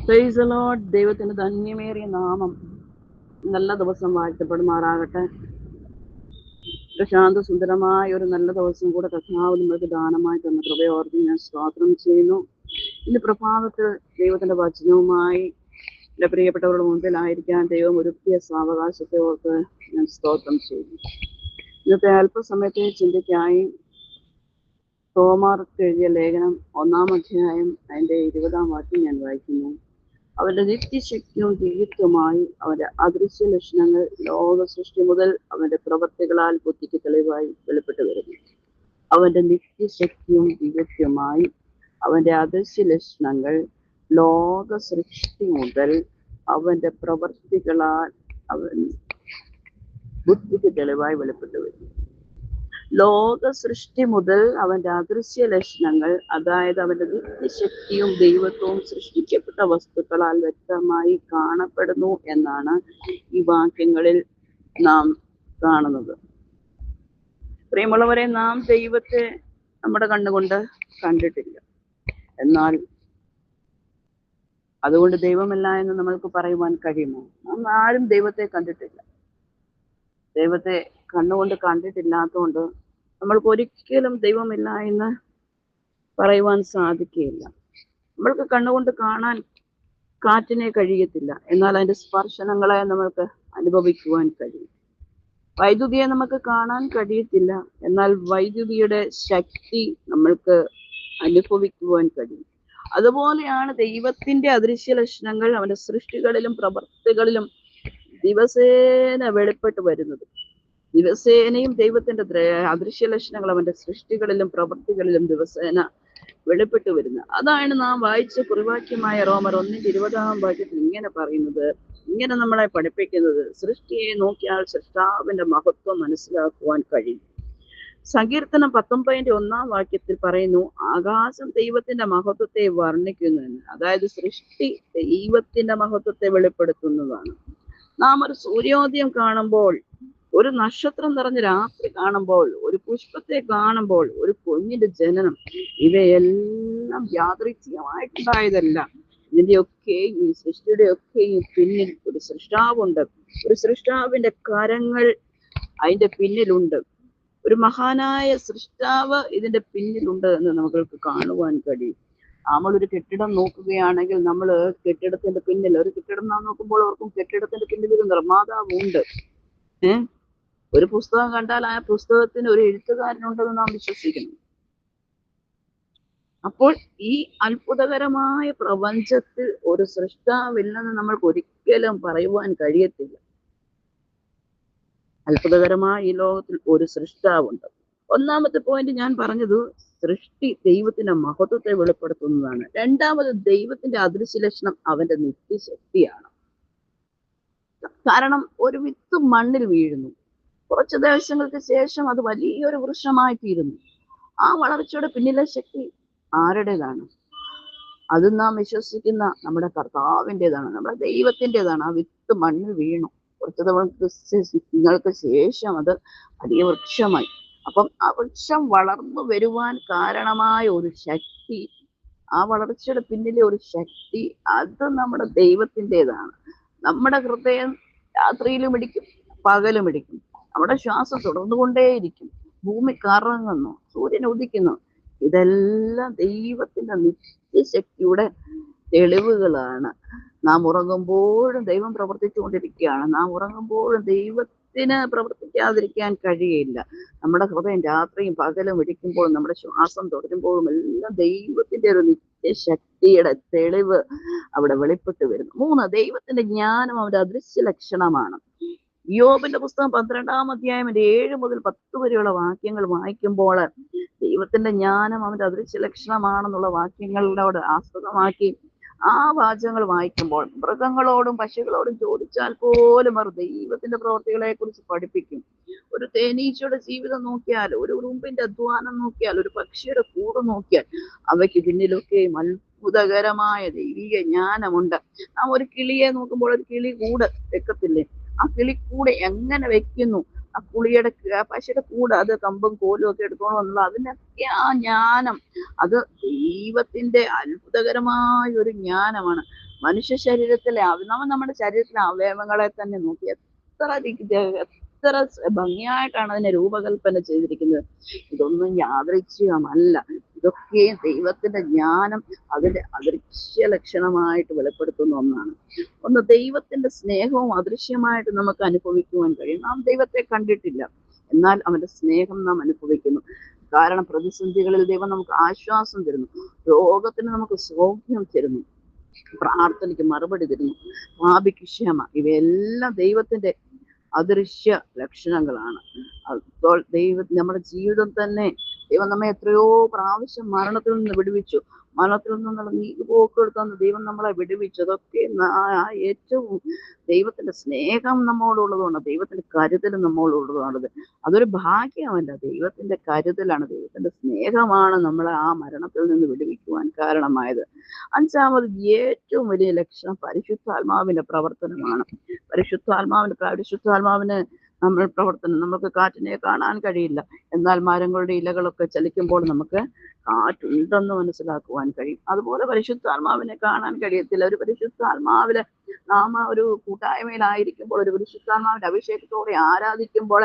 Praise the Lord. ദൈവത്തിന്റെ ധന്യമേറിയ നാമം നല്ല ദിവസം വാഴ്ത്തപ്പെടുമാറാകട്ടെ. പ്രശാന്ത സുന്ദരമായ ഒരു നല്ല ദിവസം കൂടെ കർത്താവ് നിങ്ങൾക്ക് ദാനമായി തന്ന കൃപയോർത്ത് ഞാൻ സ്തോത്രം ചെയ്യുന്നു. ഇന്ന് പ്രഭാതത്തിൽ ദൈവത്തിന്റെ വചനവുമായി എൻ്റെ പ്രിയപ്പെട്ടവരുടെ മുമ്പിലായിരിക്കാൻ ദൈവം ഒരുക്കിയ സാവകാശത്തെ ഓർത്ത് ഞാൻ സ്തോത്രം ചെയ്യുന്നു. ഇന്നത്തെ അല്പസമയത്തെ ചിന്തയ്ക്കായി തോമാർക്ക് എഴുതിയ ലേഖനം 1-ാം അധ്യായം അതിൻ്റെ 20-ാം വാക്യം ഞാൻ വായിക്കുന്നു. അവന്റെ നിത്യശക്തിയും ദിവ്യത്വമായി അവന്റെ അദൃശ്യ ലക്ഷണങ്ങൾ ലോക സൃഷ്ടി മുതൽ അവന്റെ പ്രവൃത്തികളാൽ ബുദ്ധിക്ക് തെളിവായി വെളിപ്പെട്ടു വരുന്നു. അവന്റെ നിത്യശക്തിയും ദിവ്യത്വമായി അവന്റെ അദൃശ്യ ലക്ഷണങ്ങൾ ലോക സൃഷ്ടി മുതൽ അവന്റെ പ്രവൃത്തികളാൽ അവൻ ബുദ്ധിക്ക് തെളിവായി വെളിപ്പെട്ടു വരുന്നു. ലോക സൃഷ്ടി മുതൽ അവന്റെ അദൃശ്യ ലക്ഷണങ്ങൾ, അതായത് അവന്റെ നിത്യശക്തിയും ദൈവത്വവും സൃഷ്ടിക്കപ്പെട്ട വസ്തുക്കളാൽ വ്യക്തമായി കാണപ്പെടുന്നു എന്നാണ് ഈ വാക്യങ്ങളിൽ നാം കാണുന്നത്. പ്രിയമുള്ളവരെ, നാം ദൈവത്തെ നമ്മുടെ കണ്ണുകൊണ്ട് കണ്ടിട്ടില്ല. എന്നാൽ അതുകൊണ്ട് ദൈവമല്ല എന്ന് നമ്മൾക്ക് പറയുവാൻ കഴിയുമോ? നാം ആരും ദൈവത്തെ കണ്ടിട്ടില്ല. ദൈവത്തെ കണ്ണുകൊണ്ട് കണ്ടിട്ടില്ലാത്തതുകൊണ്ട് നമ്മൾക്ക് ഒരിക്കലും ദൈവമില്ല എന്ന് പറയുവാൻ സാധിക്കുകയില്ല. നമ്മൾക്ക് കണ്ണുകൊണ്ട് കാണാൻ കാറ്റിനെ കഴിയത്തില്ല, എന്നാൽ അതിന്റെ സ്പർശനങ്ങളെ നമ്മൾക്ക് അനുഭവിക്കുവാൻ കഴിയും. വൈദ്യുതിയെ നമുക്ക് കാണാൻ കഴിയത്തില്ല, എന്നാൽ വൈദ്യുതിയുടെ ശക്തി നമ്മൾക്ക് അനുഭവിക്കുവാൻ കഴിയും. അതുപോലെയാണ് ദൈവത്തിന്റെ അദൃശ്യ ലക്ഷണങ്ങൾ അവന്റെ സൃഷ്ടികളിലും പ്രവൃത്തികളിലും ദിവസേന വെളിപ്പെട്ട് വരുന്നത്. ദിവസേനയും ദൈവത്തിന്റെ അദൃശ്യ ലക്ഷണങ്ങൾ അവന്റെ സൃഷ്ടികളിലും പ്രവൃത്തികളിലും ദിവസേന വെളിപ്പെട്ട് വരുന്നത്. അതാണ് നാം വായിച്ച കുറിവാക്യമായ റോമർ 1:20 വാക്യത്തിൽ ഇങ്ങനെ പറയുന്നത്, ഇങ്ങനെ നമ്മളെ പഠിപ്പിക്കുന്നത്: സൃഷ്ടിയെ നോക്കിയാൽ സൃഷ്ടാവിന്റെ മഹത്വം മനസ്സിലാക്കുവാൻ കഴിയും. സങ്കീർത്തനം 19:1 വാക്യത്തിൽ പറയുന്നു, ആകാശം ദൈവത്തിന്റെ മഹത്വത്തെ വർണ്ണിക്കുന്നു എന്ന്. അതായത് സൃഷ്ടി ദൈവത്തിന്റെ മഹത്വത്തെ വെളിപ്പെടുത്തുന്നതാണ്. നാം ഒരു സൂര്യോദയം കാണുമ്പോൾ, ഒരു നക്ഷത്രം നിറഞ്ഞ രാത്രി കാണുമ്പോൾ, ഒരു പുഷ്പത്തെ കാണുമ്പോൾ, ഒരു കുഞ്ഞിന്റെ ജനനം, ഇവയെല്ലാം യാദൃച്ഛികമായിട്ടുണ്ടായതല്ല. ഇതിന്റെയൊക്കെയും ഈ സൃഷ്ടിയുടെ ഒക്കെയും പിന്നിൽ ഒരു സൃഷ്ടാവുണ്ട്. ഒരു സൃഷ്ടാവിന്റെ കരങ്ങൾ അതിന്റെ പിന്നിലുണ്ട്. ഒരു മഹാനായ സൃഷ്ടാവ് ഇതിന്റെ പിന്നിലുണ്ട് എന്ന് നമ്മൾക്ക് കാണുവാൻ കഴിയും. നമ്മളൊരു കെട്ടിടം നോക്കുകയാണെങ്കിൽ നമ്മൾ കെട്ടിടത്തിന്റെ പിന്നിൽ, ഒരു കെട്ടിടം നാം നോക്കുമ്പോൾ ഓർക്കും കെട്ടിടത്തിന്റെ പിന്നിൽ ഒരു നിർമ്മാതാവുണ്ട്. ഒരു പുസ്തകം കണ്ടാൽ ആ പുസ്തകത്തിന് ഒരു എഴുത്തുകാരനുണ്ടെന്ന് നാം വിശ്വസിക്കുന്നു. അപ്പോൾ ഈ അത്ഭുതകരമായ പ്രപഞ്ചത്തിൽ ഒരു സൃഷ്ടാവില്ലെന്ന് നമ്മൾക്ക് ഒരിക്കലും പറയുവാൻ കഴിയത്തില്ല. അത്ഭുതകരമായ ഈ ലോകത്തിൽ ഒരു സൃഷ്ടാവുണ്ട്. ഒന്നാമത്തെ പോയിന്റ് ഞാൻ പറഞ്ഞത് സൃഷ്ടി ദൈവത്തിന്റെ മഹത്വത്തെ വെളിപ്പെടുത്തുന്നതാണ്. രണ്ടാമത് ദൈവത്തിന്റെ അദൃശ്യ ലക്ഷണം അവന്റെ നിത്യശക്തിയാണ്. കാരണം ഒരു വിത്ത് മണ്ണിൽ വീഴുന്നു, കുറച്ച് ദിവസങ്ങൾക്ക് ശേഷം അത് വലിയൊരു വൃക്ഷമായി തീരുന്നു. ആ വളർച്ചയുടെ പിന്നിലെ ശക്തി ആരുടേതാണ്? അത് നാം വിശ്വസിക്കുന്ന നമ്മുടെ കർത്താവിൻ്റെതാണ്, നമ്മുടെ ദൈവത്തിൻ്റെതാണ്. ആ വിത്ത് മണ്ണിൽ വീണു, കുറച്ച് ദിവസങ്ങൾക്ക് ശേഷം അത് വലിയ വൃക്ഷമായി. അപ്പം ആ വൃക്ഷം വളർന്നു വരുവാൻ കാരണമായ ഒരു ശക്തി, ആ വളർച്ചയുടെ പിന്നിലെ ഒരു ശക്തി, അത് നമ്മുടെ ദൈവത്തിൻ്റെതാണ്. നമ്മുടെ ഹൃദയം രാത്രിയിലും ഇടിക്കും, പകലും ഇടിക്കും. നമ്മുടെ ശ്വാസം തുടർന്നുകൊണ്ടേയിരിക്കും. ഭൂമി കറങ്ങുന്നു, സൂര്യൻ ഉദിക്കുന്നു. ഇതെല്ലാം ദൈവത്തിന്റെ നിത്യശക്തിയുടെ തെളിവുകളാണ്. നാം ഉറങ്ങുമ്പോഴും ദൈവം പ്രവർത്തിച്ചുകൊണ്ടിരിക്കുകയാണ്. നാം ഉറങ്ങുമ്പോഴും ദൈവത്തിന് പ്രവർത്തിക്കാതിരിക്കാൻ കഴിയില്ല. നമ്മുടെ ഹൃദയം രാത്രിയും പകലും ഇടിക്കുമ്പോഴും നമ്മുടെ ശ്വാസം തുടരുമ്പോഴും എല്ലാം ദൈവത്തിന്റെ ഒരു നിത്യശക്തിയുടെ തെളിവ് അവിടെ വെളിപ്പെട്ട് വരുന്നു. 3, ദൈവത്തിന്റെ ജ്ഞാനം അവന്റെ അദൃശ്യ ലക്ഷണമാണ്. യോബിന്റെ പുസ്തകം 12-ാം അധ്യായം 7 മുതൽ 10 വരെയുള്ള വാക്യങ്ങൾ വായിക്കുമ്പോൾ ദൈവത്തിന്റെ ജ്ഞാനം അവന്റെ അദൃശ്യ ലക്ഷണമാണെന്നുള്ള വാക്യങ്ങളോട് ആസ്പദമാക്കി ആ വാചകങ്ങൾ വായിക്കുമ്പോൾ മൃഗങ്ങളോടും പശുക്കളോടും ചോദിച്ചാൽ പോലും അവർ ദൈവത്തിന്റെ പ്രവർത്തികളെ കുറിച്ച് പഠിപ്പിക്കും. ഒരു തേനീച്ചയുടെ ജീവിതം നോക്കിയാൽ, ഒരു ഉറുമ്പിന്റെ അധ്വാനം നോക്കിയാൽ, ഒരു പക്ഷിയുടെ കൂട് നോക്കിയാൽ അവയ്ക്ക് പിന്നിലൊക്കെയും അത്ഭുതകരമായ ദൈവിക ജ്ഞാനമുണ്ട്. നാം ഒരു കിളിയെ നോക്കുമ്പോൾ ഒരു കിളി കൂട് വെക്കത്തില്ലേ? ആ കിളിക്കൂട് എങ്ങനെ വെക്കുന്നു, ആ പശയുടെ കൂട് അത് കമ്പും കോലും ഒക്കെ എടുത്തോണം എന്നുള്ള അതിനൊക്കെ ആ ജ്ഞാനം, അത് ദൈവത്തിന്റെ അത്ഭുതകരമായ ഒരു ജ്ഞാനമാണ്. മനുഷ്യ ശരീരത്തിലെ നമ്മൾ നമ്മുടെ ശരീരത്തിലെ അവയവങ്ങളെ തന്നെ നോക്കി എത്ര ഭംഗിയായിട്ടാണ് അതിനെ രൂപകൽപ്പന ചെയ്തിരിക്കുന്നത്. ഇതൊന്നും യാദൃച്ഛികമല്ല. ഇതൊക്കെ ദൈവത്തിന്റെ ജ്ഞാനം അതിന്റെ അദൃശ്യ ലക്ഷണമായിട്ട് വെളിപ്പെടുത്തുന്ന ഒന്നാണ്. ഒന്ന്, ദൈവത്തിന്റെ സ്നേഹവും അദൃശ്യമായിട്ട് നമുക്ക് അനുഭവിക്കുവാൻ കഴിയും. നാം ദൈവത്തെ കണ്ടിട്ടില്ല, എന്നാൽ അവന്റെ സ്നേഹം നാം അനുഭവിക്കുന്നു. കാരണം പ്രതിസന്ധികളിൽ ദൈവം നമുക്ക് ആശ്വാസം തരുന്നു, രോഗത്തിന് നമുക്ക് സൗഖ്യം തരുന്നു, പ്രാർത്ഥനയ്ക്ക് മറുപടി തരുന്നു, പാപിക്ക് ക്ഷമ. ഇവയെല്ലാം ദൈവത്തിന്റെ അദൃശ്യ ലക്ഷണങ്ങളാണ്. അപ്പോൾ നമ്മുടെ ജീവിതം തന്നെ ദൈവം നമ്മെ എത്രയോ പ്രാവശ്യം മരണത്തിൽ നിന്ന് വിടുവിച്ചു. മരണത്തിൽ നിന്നുള്ള നീക്കുപോക്കെടുത്താണ് ദൈവം നമ്മളെ വിടുവിച്ചു. അതൊക്കെ ഏറ്റവും ദൈവത്തിന്റെ സ്നേഹം നമ്മോടുള്ളതുകൊണ്ട്, ദൈവത്തിന്റെ കരുതൽ നമ്മോടുള്ളതാണത്. അതൊരു ഭാഗ്യമല്ല, ദൈവത്തിന്റെ കരുതലാണ്, ദൈവത്തിന്റെ സ്നേഹമാണ് നമ്മളെ ആ മരണത്തിൽ നിന്ന് വിടുവിക്കുവാൻ കാരണമായത്. അഞ്ചാമത്, ഏറ്റവും വലിയ ലക്ഷണം പരിശുദ്ധാത്മാവിന്റെ പ്രവർത്തനമാണ്. പരിശുദ്ധാത്മാവിന് നമ്മൾ പ്രവർത്തനം, നമുക്ക് കാറ്റിനെ കാണാൻ കഴിയില്ല, എന്നാൽ മരങ്ങളുടെ ഇലകളൊക്കെ ചലിക്കുമ്പോൾ നമുക്ക് കാറ്റുണ്ടെന്ന് മനസ്സിലാക്കുവാൻ കഴിയും. അതുപോലെ പരിശുദ്ധാത്മാവിനെ കാണാൻ കഴിയത്തില്ല. ഒരു പരിശുദ്ധാത്മാവില് നാം ഒരു കൂട്ടായ്മയിലായിരിക്കുമ്പോൾ, ഒരു പരിശുദ്ധാത്മാവിന്റെ അഭിഷേകത്തോടെ ആരാധിക്കുമ്പോൾ,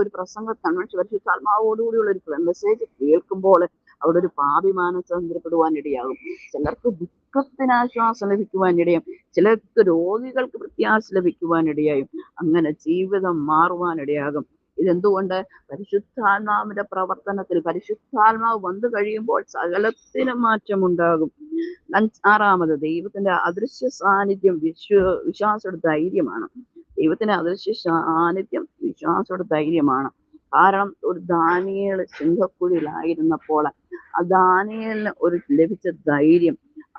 ഒരു പ്രസംഗം പരിശുദ്ധാത്മാവോടുകൂടിയുള്ള ഒരു മെസ്സേജ് കേൾക്കുമ്പോൾ അവിടെ ഒരു പാപി മാനസാന്തരപ്പെടുവാൻ ഇടയാകും. ചിലർക്ക് ദുഃഖത്തിന് ആശ്വാസം ലഭിക്കുവാൻ ഇടയും, ചിലർക്ക് രോഗികൾക്ക് പ്രത്യാശ ലഭിക്കുവാൻ ഇടയായും. അങ്ങനെ ജീവിതം മാറുവാൻ ഇടയാകും. ഇതെന്തുകൊണ്ട്? പരിശുദ്ധാത്മാവിന്റെ പ്രവർത്തനത്തിൽ പരിശുദ്ധാത്മാവ് വന്നു കഴിയുമ്പോൾ സകലത്തിനും മാറ്റമുണ്ടാകും. ആറാമത്, ദൈവത്തിന്റെ അദൃശ്യ സാന്നിധ്യം വിശ്വാസയുടെ ധൈര്യമാണ്. ദൈവത്തിന്റെ അദൃശ്യ സാന്നിധ്യം വിശ്വാസയുടെ ധൈര്യമാണ്. കാരണം ഒരു ദാനിയേൽ സിംഹക്കുഴിയിലായിരുന്നപ്പോൾ ആ ദാനിയേലിന് ലഭിച്ച ധൈര്യം,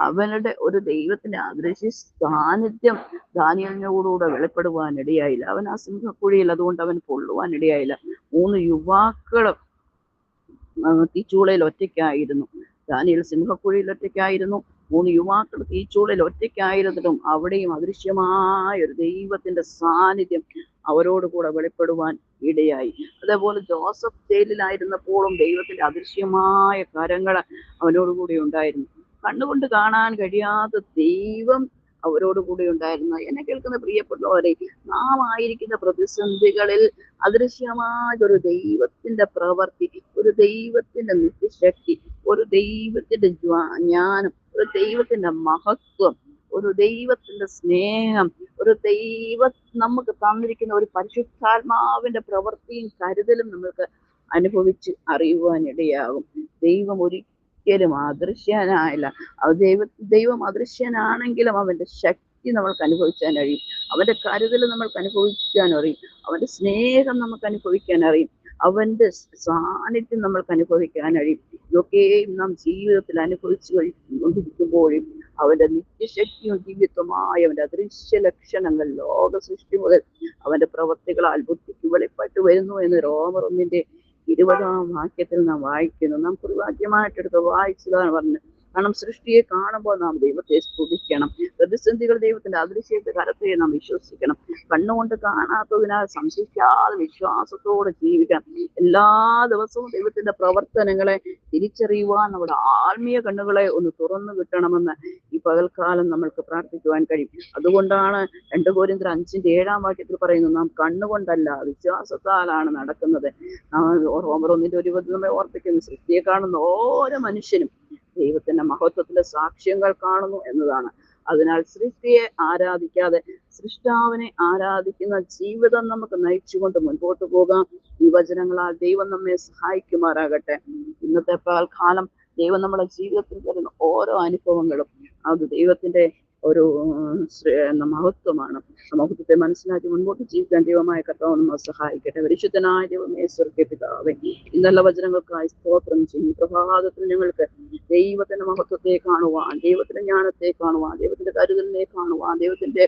അവനുടെ ഒരു ദൈവത്തിന്റെ അദൃശ്യ സാന്നിധ്യം ദാനിയേലിനോടുകൂടെ വെളിപ്പെടുവാൻ ഇടയായില്ല. അവൻ ആ സിംഹക്കുഴിയിൽ അതുകൊണ്ട് അവൻ കൊള്ളുവാൻ ഇടയായില്ല. 3 യുവാക്കള് തീച്ചൂളയിൽ ഒറ്റയ്ക്കായിരുന്നു. ദാനിയേൽ സിംഹക്കുഴിയിൽ ഒറ്റയ്ക്കായിരുന്നു. 3 യുവാക്കൾ തീച്ചൂളയിൽ ഒറ്റയ്ക്കായിരുന്നിട്ടും അവിടെയും അദൃശ്യമായ ഒരു ദൈവത്തിന്റെ സാന്നിധ്യം അവരോട് കൂടെ വെളിപ്പെടുവാൻ ഇടയായി. അതേപോലെ ജോസഫ് ജയിലിലായിരുന്നപ്പോഴും ദൈവത്തിന്റെ അദൃശ്യമായ കരങ്ങൾ അവനോടുകൂടി ഉണ്ടായിരുന്നു. കണ്ണുകൊണ്ട് കാണാൻ കഴിയാത്ത ദൈവം അവരോടുകൂടി ഉണ്ടായിരുന്നു. എന്നെ കേൾക്കുന്ന പ്രിയപ്പെട്ടവരെ, നാം ആയിരിക്കുന്ന പ്രതിസന്ധികളിൽ അദൃശ്യമായ ഒരു ദൈവത്തിന്റെ പ്രവൃത്തി, ഒരു ദൈവത്തിന്റെ നിത്യശക്തി, ഒരു ദൈവത്തിന്റെ ജ്ഞാനം, ഒരു ദൈവത്തിന്റെ മഹത്വം, ഒരു ദൈവത്തിന്റെ സ്നേഹം, ഒരു നമുക്ക് തന്നിരിക്കുന്ന ഒരു പരിശുദ്ധാത്മാവിന്റെ പ്രവൃത്തിയും കരുതലും നമുക്ക് അനുഭവിച്ച് അറിയുവാൻ ഇടയാകും. ദൈവം ഒരിക്കലും അദൃശ്യനായില്ല. ദൈവം അദൃശ്യനാണെങ്കിലും അവന്റെ ശക്തി നമ്മൾക്ക് അനുഭവിക്കാൻ അറിയും, അവന്റെ കരുതൽ നമ്മൾക്ക് അനുഭവിക്കാൻ അറിയും, അവന്റെ സ്നേഹം നമുക്ക് അനുഭവിക്കാൻ അറിയും, അവന്റെ സാന്നിധ്യം നമ്മൾക്ക് അനുഭവിക്കാൻ കഴിയും. ഇതൊക്കെയും നാം ജീവിതത്തിൽ അനുഭവിച്ചു കൊണ്ടിരിക്കുമ്പോഴും അവന്റെ നിത്യശക്തിയും ദിവ്യത്വമായ അവന്റെ അദൃശ്യ ലക്ഷണങ്ങൾ ലോക സൃഷ്ടി മുതൽ അവന്റെ പ്രവർത്തികളാൽ ബുദ്ധിക്ക് വെളിപ്പെട്ട് വരുന്നു എന്ന് റോമർ 1:20 വാക്യത്തിൽ നാം വായിക്കുന്നു. നാം കുറിവാക്യമായിട്ടെടുത്ത് വായിച്ചതാണ് പറഞ്ഞത്. കാരണം സൃഷ്ടിയെ കാണുമ്പോൾ നാം ദൈവത്തെ സ്തുതിക്കണം. പ്രതിസന്ധികൾ ദൈവത്തിന്റെ അദൃശ്യത്തെ കരത്തെ നാം വിശ്വസിക്കണം. കണ്ണുകൊണ്ട് കാണാത്തതിനാൽ സംശയിക്കാതെ വിശ്വാസത്തോടെ ജീവിക്കണം. എല്ലാ ദിവസവും ദൈവത്തിന്റെ പ്രവർത്തനങ്ങളെ തിരിച്ചറിയുവാൻ നമ്മുടെ ആത്മീയ കണ്ണുകളെ ഒന്ന് തുറന്നു കിട്ടണമെന്ന് ഈ പകൽക്കാലം നമ്മൾക്ക് പ്രാർത്ഥിക്കുവാൻ കഴിയും. അതുകൊണ്ടാണ് 2 കൊരിന്ത്യർ 5:7 വാക്യത്തിൽ പറയുന്നു, നാം കണ്ണുകൊണ്ടല്ല വിശ്വാസത്താലാണ് നടക്കുന്നത്. റോമർ 1:20 നമ്മെ ഓർപ്പിക്കുന്നു, സൃഷ്ടിയെ കാണുന്ന ഓരോ മനുഷ്യനും ദൈവത്തിന്റെ മഹത്വത്തിന്റെ സാക്ഷ്യങ്ങൾ കാണുന്നു എന്നതാണ്. അതിനാൽ സൃഷ്ടിയെ ആരാധിക്കാതെ സൃഷ്ടാവിനെ ആരാധിക്കുന്ന ജീവിതം നമുക്ക് നയിച്ചുകൊണ്ട് മുൻപോട്ട് പോകാം. ഈ വചനങ്ങളാൽ ദൈവം നമ്മെ സഹായിക്കുമാറാകട്ടെ. ഇന്നത്തെ പകൽക്കാലം ദൈവം നമ്മുടെ ജീവിതത്തിൽ തരുന്ന ഓരോ അനുഭവങ്ങളും അത് ദൈവത്തിന്റെ ഒരു മഹത്വമാണ്. മഹത്വത്തെ മനസ്സിലാക്കി മുൻപോട്ട് ജീവിക്കാൻ ദൈവമായ കർത്താവ് നമ്മെ സഹായിക്കട്ടെ. പരിശുദ്ധനായ ദൈവമേ, സ്വർഗ്ഗീയ പിതാവേ, ഇന്നല്ല വചനങ്ങൾക്കായി സ്തോത്രം ചെയ്യും. പ്രഭാതത്തിൽ ഞങ്ങൾക്ക് ദൈവത്തിന്റെ മഹത്വത്തെ കാണുവാൻ, ദൈവത്തിന്റെ ജ്ഞാനത്തെ കാണുവാൻ, ദൈവത്തിന്റെ കരുതലിനെ കാണുവാൻ, ദൈവത്തിന്റെ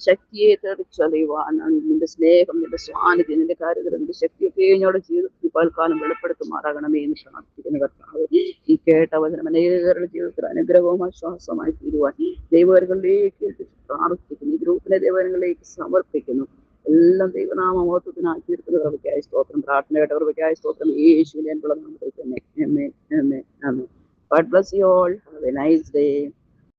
ശക്തിയെ തെറിച്ചറിയുവാൻ, നിന്റെ സ്നേഹം, നിന്റെ സ്വാനിധ്യം, നിന്റെ കരുതൽ, നിന്റെ ശക്തിയൊക്കെ ഞങ്ങളുടെ ജീവിതത്തിൽ പൽക്കാലം വെളിപ്പെടുത്തുമാറാകണമേ എന്ന് പ്രാർത്ഥിക്കുന്ന കർത്താവ്, ഈ കേട്ട വചനം അനേകരുടെ ജീവിതത്തിൽ അനുഗ്രഹവും ആശ്വാസമായി തീരുവാൻ ദൈവങ്ങളിലേക്ക് പ്രാർത്ഥിക്കുന്നു. ഈ ഗ്രൂപ്പിനെ ദൈവങ്ങളിലേക്ക് സമർപ്പിക്കുന്നു. എല്ലാം ദൈവനാമ മഹത്വത്തിനായി തീർക്കുന്ന കൃപയ്ക്കായി സ്തോത്രം. പ്രാർത്ഥന കേട്ട കൃപയ്ക്കായി സ്തോത്രം. യേശുവിന്റെ നാമത്തിൽ തന്നെ. ആമേൻ, ആമേൻ, ആമേൻ. God bless you all. Have a nice day.